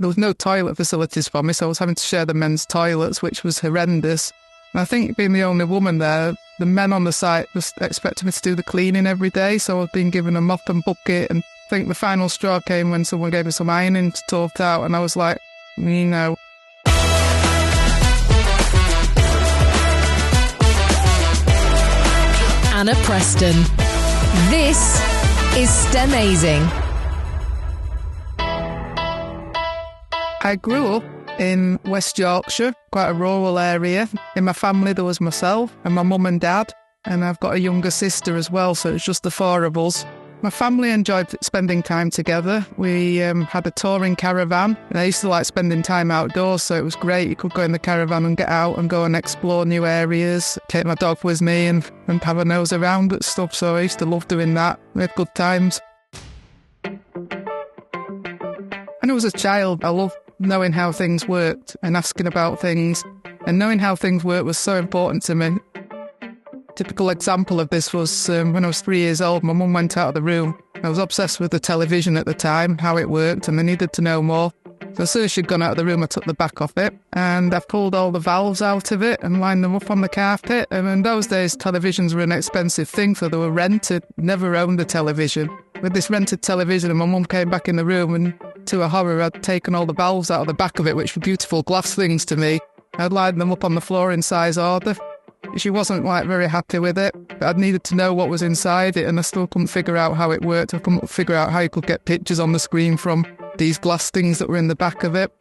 there was no toilet facilities for me, so I was having to share the men's toilets, which was horrendous. And I think being the only woman there, the men on the site was expecting me to do the cleaning every day, so I was being given a mop and bucket. And I think the final straw came when someone gave me some ironing to sort out, and I was like, you know. Anna Preston. This is STEMazing. I grew up in West Yorkshire, quite a rural area. In my family there was myself and my mum and dad, and I've got a younger sister as well, so it's just the four of us. My family enjoyed spending time together. We had a touring caravan, and I used to like spending time outdoors, so it was great. You could go in the caravan and get out and go and explore new areas, take my dog with me and have a nose around at stuff, so I used to love doing that. We had good times. When I was a child, I loved knowing how things worked and asking about things, and knowing how things work was so important to me. Typical example of this was when I was 3 years old, my mum went out of the room. I was obsessed with the television at the time, how it worked, and I needed to know more. So as soon as she'd gone out of the room, I took the back off it, and I pulled all the valves out of it and lined them up on the carpet. And in those days, televisions were an expensive thing, so they were rented, never owned a television. With this rented television, and my mum came back in the room, and to her horror, I'd taken all the valves out of the back of it, which were beautiful glass things to me. I'd lined them up on the floor in size order. She wasn't like very happy with it, but I needed to know what was inside it, and I still couldn't figure out how it worked. I couldn't figure out how you could get pictures on the screen from these glass things that were in the back of it.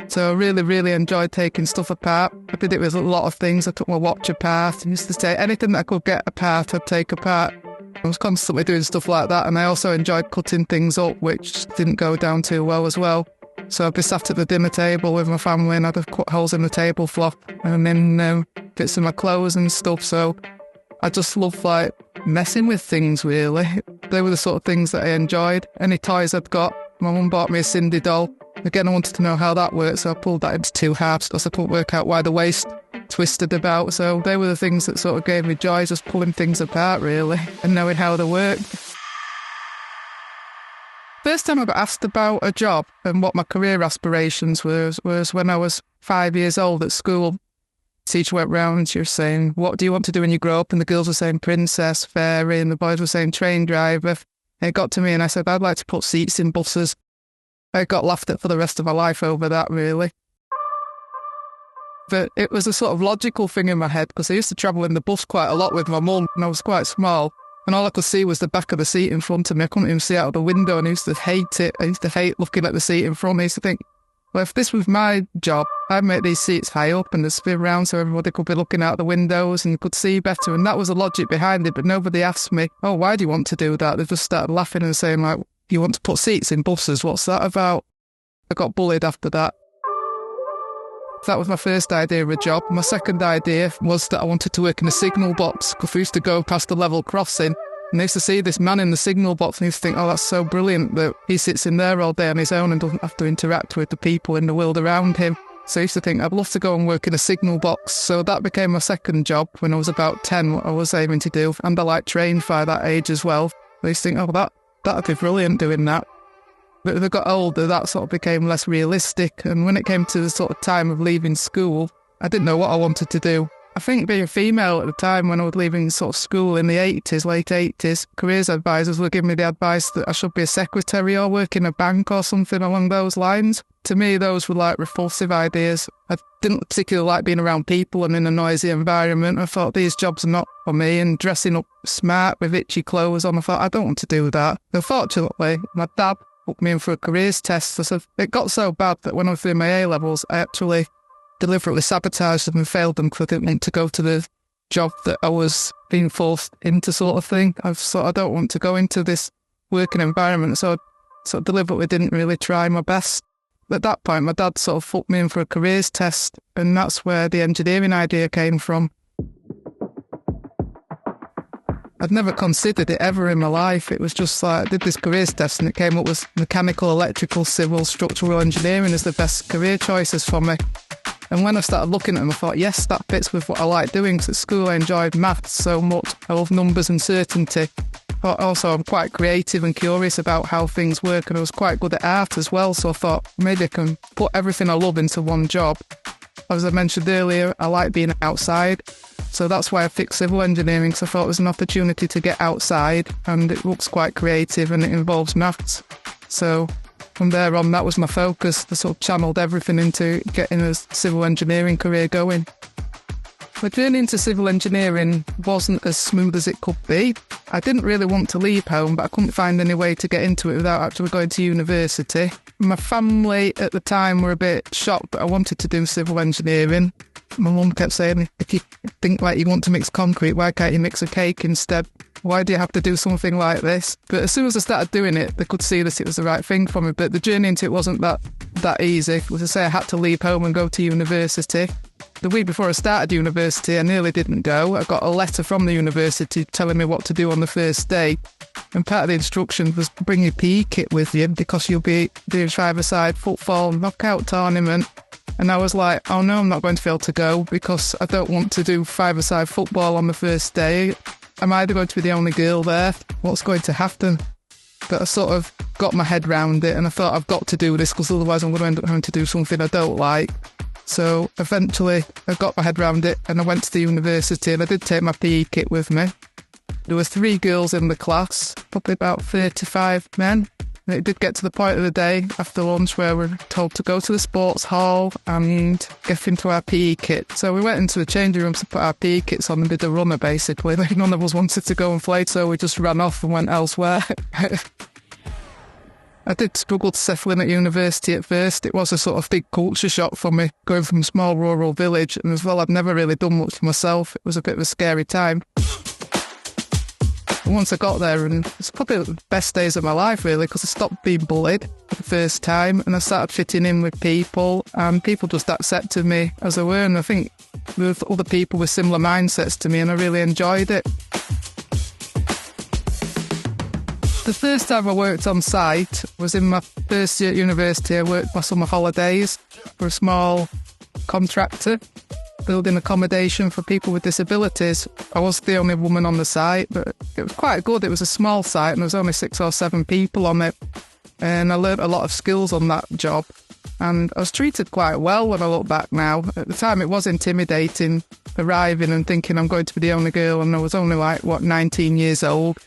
So I really, really enjoyed taking stuff apart. I did it with a lot of things. I took my watch apart. I used to say anything that I could get apart, I'd take apart. I was constantly doing stuff like that, and I also enjoyed cutting things up, which didn't go down too well as well. So I'd be sat at the dinner table with my family, and I'd have cut holes in the tablecloth and then bits of my clothes and stuff. So I just loved like messing with things, really. They were the sort of things that I enjoyed. Any toys I'd got, my mum bought me a Cindy doll. Again, I wanted to know how that worked, so I pulled that into two halves because I couldn't work out why the waist twisted about. So they were the things that sort of gave me joy, just pulling things apart, really, and knowing how they worked. First time I got asked about a job and what my career aspirations was when I was 5 years old at school. The teacher went round and she was saying, what do you want to do when you grow up? And the girls were saying princess, fairy, and the boys were saying train driver. And it got to me and I said, I'd like to put seats in buses. I got laughed at for the rest of my life over that, really. But it was a sort of logical thing in my head because I used to travel in the bus quite a lot with my mum, and I was quite small. And all I could see was the back of the seat in front of me. I couldn't even see out of the window, and I used to hate it. I used to hate looking at the seat in front. I used to think, well, if this was my job, I'd make these seats high up and they'd spin around so everybody could be looking out the windows and could see better. And that was the logic behind it, but nobody asked me, oh, why do you want to do that? They just started laughing and saying, like, you want to put seats in buses? What's that about? I got bullied after that. That was my first idea of a job. My second idea was that I wanted to work in a signal box because we used to go past the level crossing and I used to see this man in the signal box and I used to think, oh, that's so brilliant that he sits in there all day on his own and doesn't have to interact with the people in the world around him. So I used to think, I'd love to go and work in a signal box. So that became my second job when I was about 10, what I was aiming to do. And I like trained by that age as well. I used to think, oh, that'd be brilliant doing that. But as I got older, that sort of became less realistic. And when it came to the sort of time of leaving school, I didn't know what I wanted to do. I think being a female at the time when I was leaving sort of school in the 80s, late 80s, careers advisors were giving me the advice that I should be a secretary or work in a bank or something along those lines. To me, those were like repulsive ideas. I didn't particularly like being around people and in a noisy environment. I thought these jobs are not for me, and dressing up smart with itchy clothes on, I thought I don't want to do that. So fortunately, my dad put me in for a careers test. So it got so bad that when I was doing my A-levels, I actually deliberately sabotaged them and failed them because I didn't want to go to the job that I was being forced into, sort of thing. I don't want to go into this working environment, so I sort of deliberately didn't really try my best. At that point, my dad sort of put me in for a careers test, and that's where the engineering idea came from. I'd never considered it ever in my life. It was just like, I did this careers test and it came up with mechanical, electrical, civil, structural engineering as the best career choices for me. And when I started looking at them, I thought, yes, that fits with what I like doing, because at school I enjoyed maths so much. I love numbers and certainty. I But also I'm quite creative and curious about how things work, and I was quite good at art as well, so I thought maybe I can put everything I love into one job. As I mentioned earlier, I like being outside, so that's why I picked civil engineering, because I thought it was an opportunity to get outside, and it looks quite creative and it involves maths. So from there on, that was my focus. I sort of channeled everything into getting a civil engineering career going. My journey into civil engineering wasn't as smooth as it could be. I didn't really want to leave home, but I couldn't find any way to get into it without actually going to university. My family at the time were a bit shocked that I wanted to do civil engineering. My mum kept saying, if you think like you want to mix concrete, why can't you mix a cake instead? Why do you have to do something like this? But as soon as I started doing it, they could see that it was the right thing for me. But the journey into it wasn't that easy. As I say, I had to leave home and go to university. The week before I started university, I nearly didn't go. I got a letter from the university telling me what to do on the first day. And part of the instructions was bring your PE kit with you because you'll be doing five-a-side football knockout tournament. And I was like, oh no, I'm not going to be able to go because I don't want to do five-a-side football on the first day. I'm either going to be the only girl there. What's going to happen? But I sort of got my head round it and I thought I've got to do this because otherwise I'm going to end up having to do something I don't like. So eventually I got my head round it and I went to the university and I did take my PE kit with me. There were 3 girls in the class, probably about 35 men. And it did get to the point of the day after lunch where we were told to go to the sports hall and get into our PE kit. So we went into the changing rooms to put our PE kits on and did a runner basically. Like none of us wanted to go and play, so we just ran off and went elsewhere. I did struggle to settle in at university at first. It was a sort of big culture shock for me, going from a small rural village. And as well, I'd never really done much for myself. It was a bit of a scary time. And once I got there, and it's probably the best days of my life, really, because I stopped being bullied for the first time and I started fitting in with people and people just accepted me as I were. And I think there were other people with similar mindsets to me and I really enjoyed it. The first time I worked on site was in my first year at university. I worked my summer holidays for a small contractor, building accommodation for people with disabilities. I was the only woman on the site, but it was quite good. It was a small site and there was only 6 or 7 people on it. And I learned a lot of skills on that job. And I was treated quite well when I look back now. At the time, it was intimidating, arriving and thinking I'm going to be the only girl. And I was only 19 years old.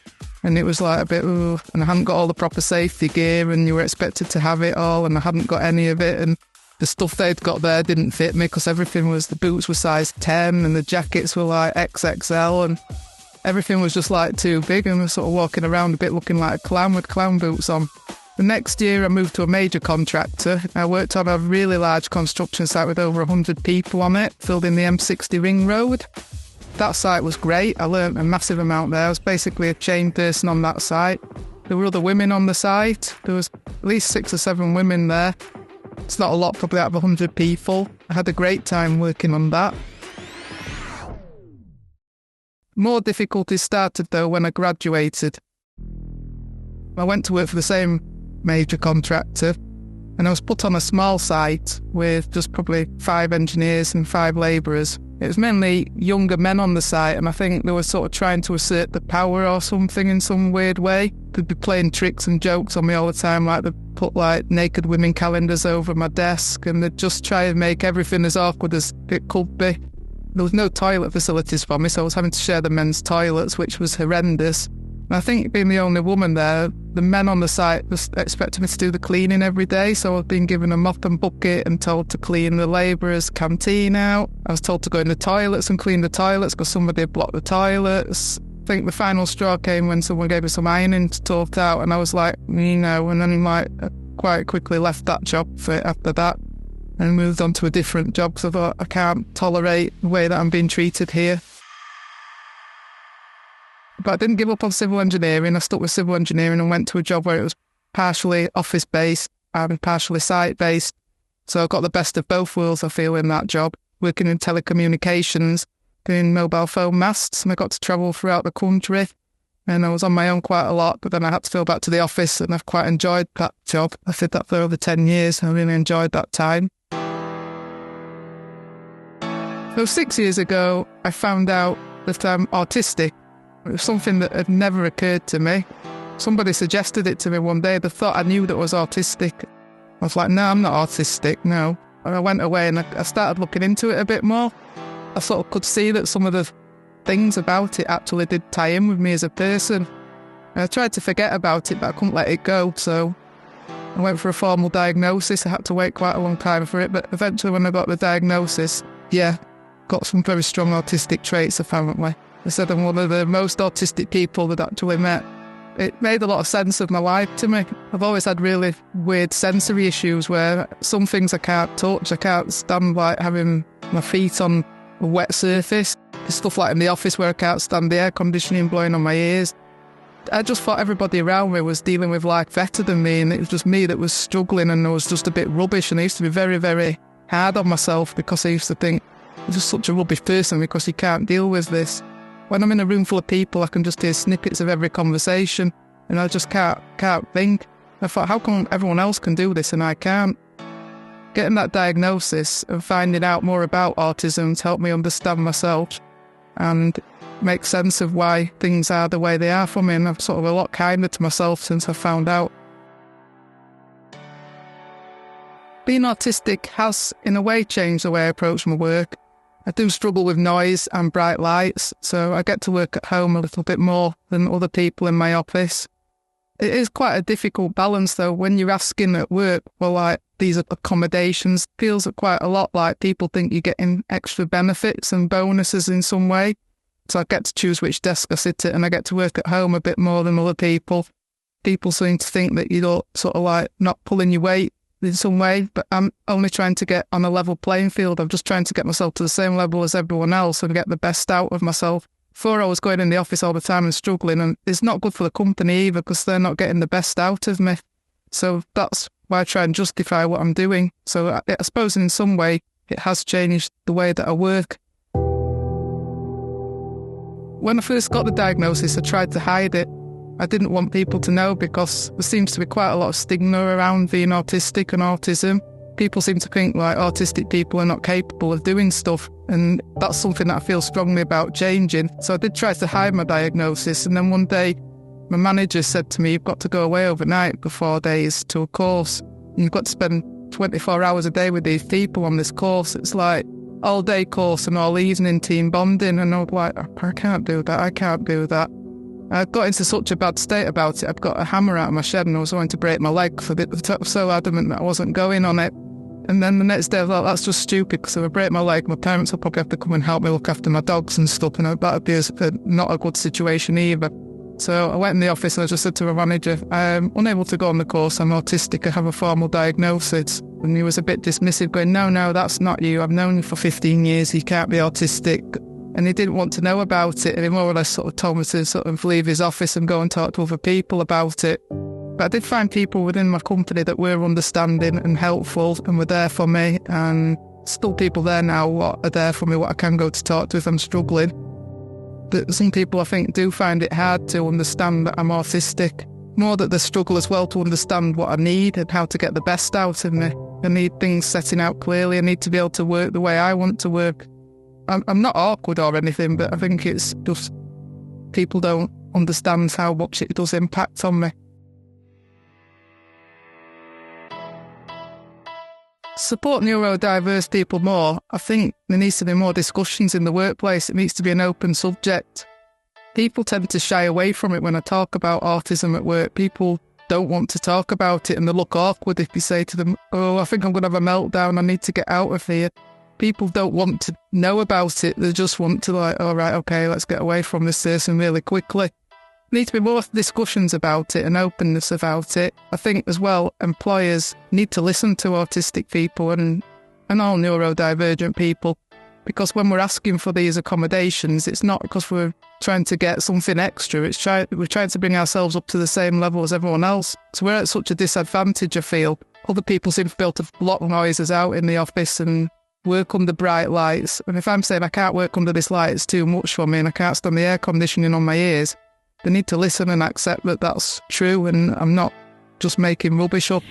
And it was like a bit, and I hadn't got all the proper safety gear and you were expected to have it all and I hadn't got any of it. And the stuff they'd got there didn't fit me because the boots were size 10 and the jackets were like XXL and everything was just like too big and I was sort of walking around a bit looking like a clown with clown boots on. The next year I moved to a major contractor. I worked on a really large construction site with over 100 people on it, filled in the M60 ring road. That site was great. I learned a massive amount there. I was basically a chain person on that site. There were other women on the site. There was at least 6 or 7 women there. It's not a lot, probably out of 100 people. I had a great time working on that. More difficulties started though when I graduated. I went to work for the same major contractor and I was put on a small site with just probably 5 engineers and 5 labourers. It was mainly younger men on the site and I think they were sort of trying to assert the power or something in some weird way. They'd be playing tricks and jokes on me all the time, like they'd put like naked women calendars over my desk and they'd just try and make everything as awkward as it could be. There was no toilet facilities for me, so I was having to share the men's toilets, which was horrendous. And I think being the only woman there, the men on the site just expected me to do the cleaning every day, so I've been given a mop and bucket and told to clean the labourers' canteen out. I was told to go in the toilets and clean the toilets because somebody had blocked the toilets. I think the final straw came when someone gave me some ironing to sort out and I was like, and then I quite quickly left that job after that and moved on to a different job because I thought I can't tolerate the way that I'm being treated here. But I didn't give up on civil engineering. I stuck with civil engineering and went to a job where it was partially office-based and partially site-based. So I got the best of both worlds, I feel, in that job, working in telecommunications, doing mobile phone masts, and I got to travel throughout the country. And I was on my own quite a lot, but then I had to go back to the office, and I've quite enjoyed that job. I did that for over 10 years. I really enjoyed that time. So 6 years ago, I found out that I'm autistic. It was something that had never occurred to me. Somebody suggested it to me one day. They thought I knew that I was autistic. I was like, no, I'm not autistic, no. And I went away and I started looking into it a bit more. I sort of could see that some of the things about it actually did tie in with me as a person. And I tried to forget about it, but I couldn't let it go. So I went for a formal diagnosis. I had to wait quite a long time for it, but eventually when I got the diagnosis, got some very strong autistic traits apparently. They said I'm one of the most autistic people they'd actually met. It made a lot of sense of my life to me. I've always had really weird sensory issues where some things I can't touch. I can't stand like having my feet on a wet surface. There's stuff like in the office where I can't stand the air conditioning blowing on my ears. I just thought everybody around me was dealing with life better than me, and it was just me that was struggling, and I was just a bit rubbish. And I used to be very, very hard on myself because I used to think I'm just such a rubbish person because you can't deal with this. When I'm in a room full of people, I can just hear snippets of every conversation, and I just can't think. I thought, how come everyone else can do this and I can't? Getting that diagnosis and finding out more about autism to help me understand myself and make sense of why things are the way they are for me, and I'm sort of a lot kinder to myself since I found out. Being autistic has, in a way, changed the way I approach my work. I do struggle with noise and bright lights, so I get to work at home a little bit more than other people in my office. It is quite a difficult balance, though, when you're asking at work, well, like, these accommodations, feels quite a lot like people think you're getting extra benefits and bonuses in some way. So I get to choose which desk I sit at, and I get to work at home a bit more than other people. People seem to think that you're sort of like not pulling your weight in some way, but I'm only trying to get on a level playing field. I'm just trying to get myself to the same level as everyone else and get the best out of myself. Before I was going in the office all the time and struggling, and it's not good for the company either because they're not getting the best out of me. So that's why I try and justify what I'm doing. So I suppose in some way it has changed the way that I work. When I first got the diagnosis, I tried to hide it. I didn't want people to know because there seems to be quite a lot of stigma around being autistic and autism. People seem to think like autistic people are not capable of doing stuff, and that's something that I feel strongly about changing. So I did try to hide my diagnosis, and then one day my manager said to me, you've got to go away overnight for 4 days to a course. And you've got to spend 24 hours a day with these people on this course. It's like all day course and all evening team bonding, and I was like, I can't do that. I got into such a bad state about it. I've got a hammer out of my shed and I was going to break my leg for it. I was so adamant that I wasn't going on it. And then the next day I thought, that's just stupid, because if I break my leg, my parents will probably have to come and help me look after my dogs and stuff, and that would be not a good situation either. So I went in the office and I just said to my manager, I'm unable to go on the course, I'm autistic, I have a formal diagnosis. And he was a bit dismissive, going, no, that's not you. I've known you for 15 years, you can't be autistic. And he didn't want to know about it, and he more or less sort of told me to sort of leave his office and go and talk to other people about it. But I did find people within my company that were understanding and helpful and were there for me, and still people there now what are there for me, what I can go to talk to if I'm struggling. But some people I think do find it hard to understand that I'm autistic. More that they struggle as well to understand what I need and how to get the best out of me. I need things setting out clearly. I need to be able to work the way I want to work. I'm not awkward or anything, but I think it's just people don't understand how much it does impact on me. Support neurodiverse people more. I think there needs to be more discussions in the workplace. It needs to be an open subject. People tend to shy away from it when I talk about autism at work. People don't want to talk about it and they look awkward if you say to them, oh, I think I'm going to have a meltdown, I need to get out of here. People don't want to know about it. They just want to like, all right, okay, let's get away from this person really quickly. There need to be more discussions about it and openness about it. I think as well, employers need to listen to autistic people and all neurodivergent people, because when we're asking for these accommodations, it's not because we're trying to get something extra. We're trying to bring ourselves up to the same level as everyone else. So we're at such a disadvantage, I feel. Other people seem to be able to block noises out in the office and work under bright lights. And if I'm saying I can't work under this light, it's too much for me and I can't stand the air conditioning on my ears, they need to listen and accept that that's true and I'm not just making rubbish up.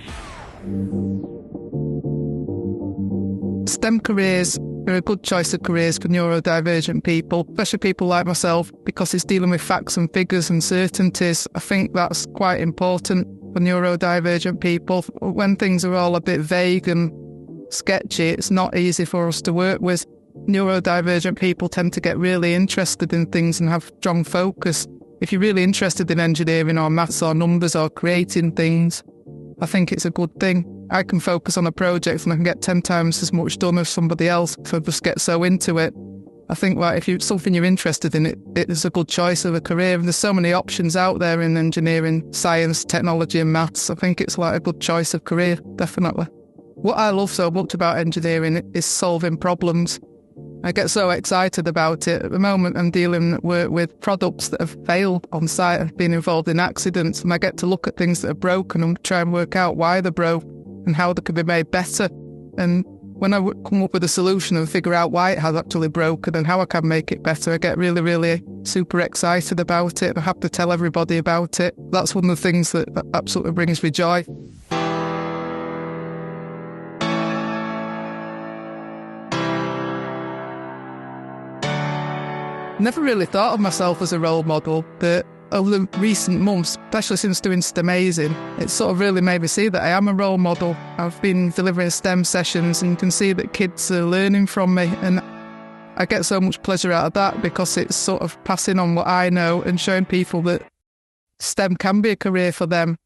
STEM careers they're a good choice of careers for neurodivergent people, especially people like myself, because it's dealing with facts and figures and certainties. I think that's quite important for neurodivergent people. When things are all a bit vague and sketchy, it's not easy for us to work with. Neurodivergent people tend to get really interested in things and have strong focus. If you're really interested in engineering or maths or numbers or creating things, I think it's a good thing. I can focus on a project and I can get 10 times as much done as somebody else if I just get so into it. I think if it's something you're interested in, it is a good choice of a career. And there's so many options out there in engineering, science, technology and maths. I think it's like a good choice of career, definitely. What I love so much about engineering is solving problems. I get so excited about it. At the moment, I'm dealing with products that have failed on site. I've been involved in accidents, and I get to look at things that are broken and try and work out why they're broke and how they can be made better. And when I come up with a solution and figure out why it has actually broken and how I can make it better, I get really, really super excited about it. I have to tell everybody about it. That's one of the things that absolutely brings me joy. Never really thought of myself as a role model, but over the recent months, especially since doing STEMazing, it sort of really made me see that I am a role model. I've been delivering STEM sessions and you can see that kids are learning from me, and I get so much pleasure out of that because it's sort of passing on what I know and showing people that STEM can be a career for them.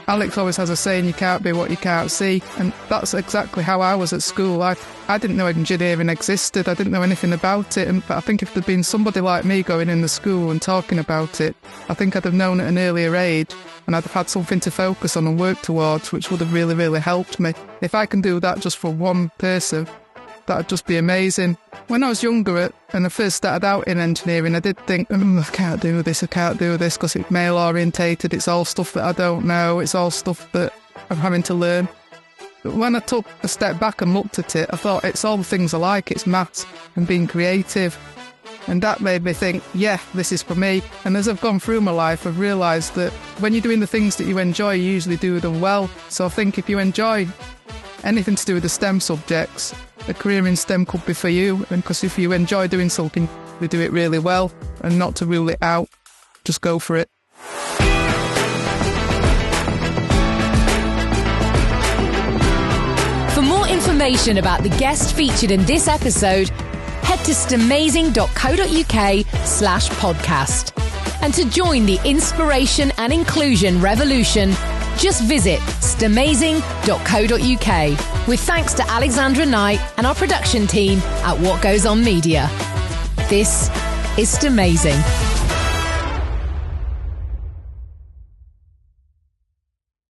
Alex always has a saying, you can't be what you can't see, and that's exactly how I was at school. I didn't know engineering existed, I didn't know anything about it, but I think if there'd been somebody like me going in the school and talking about it, I think I'd have known at an earlier age and I'd have had something to focus on and work towards, which would have really, really helped me. If I can do that just for one person, that'd just be amazing. When I was younger and I first started out in engineering, I did think, I can't do this because it's male orientated, it's all stuff that I don't know, it's all stuff that I'm having to learn. But when I took a step back and looked at it, I thought it's all the things I like, it's maths and being creative. And that made me think, yeah, this is for me. And as I've gone through my life, I've realised that when you're doing the things that you enjoy, you usually do them well. So I think if you enjoy anything to do with the STEM subjects, a career in STEM could be for you. And because if you enjoy doing something, you do it really well, and not to rule it out, just go for it. For more information about the guest featured in this episode, head to stemazing.co.uk/podcast. And to join the inspiration and inclusion revolution, just visit stemazing.co.uk. With thanks to Alexandra Knight and our production team at What Goes On Media. This is STEMazing.